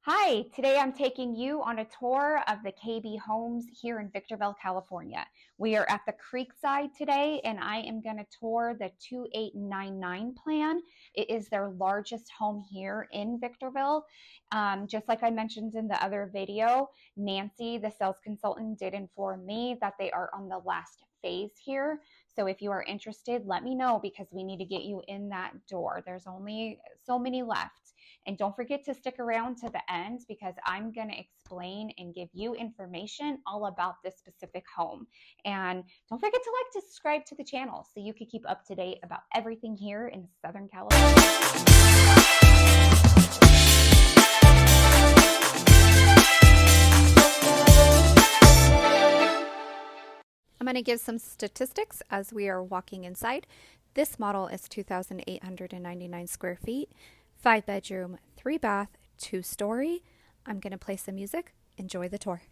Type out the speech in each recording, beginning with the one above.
Hi, today I'm taking you on a tour of the KB Homes here in Victorville, California. We are at the Creekside today, and I am going to tour the 2899 plan. It is their largest home here in Victorville. Just like I mentioned in the other video, Nancy, the sales consultant, did inform me that they are on the last phase here. So if you are interested, let me know because we need to get you in that door. There's only so many left. And don't forget to stick around to the end because I'm going to explain and give you information all about this specific home. And don't forget to like, subscribe to the channel so you can keep up to date about everything here in Southern California. I'm going to give some statistics as we are walking inside. This model is 2,899 square feet, 5-bedroom, 3-bath, 2-story. I'm going to play some music. Enjoy the tour.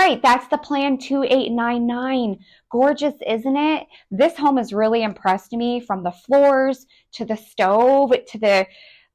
right, that's the plan 2899. Gorgeous, isn't it? This home has really impressed me, from the floors to the stove to the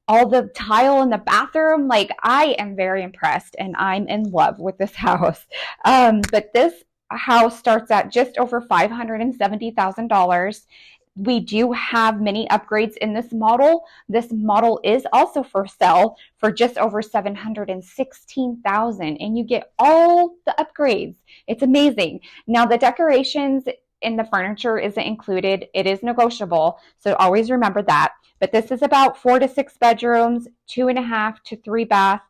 all the tile in the bathroom. Like, I am very impressed and I'm in love with this house. But this house starts at just over $570,000. We do have many upgrades in this model. This model is also for sale for just over $716,000, and you get all the upgrades. It's amazing. Now, the decorations in the furniture isn't included. It is negotiable, so always remember that. But this is about 4 to 6 bedrooms, 2.5 to 3 bath.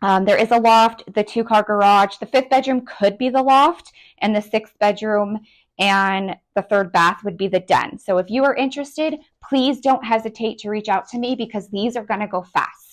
There is a loft, the 2-car garage. The 5th bedroom could be the loft, and the 6th bedroom and the 3rd bath would be the den. So if you are interested, please don't hesitate to reach out to me, because these are going to go fast.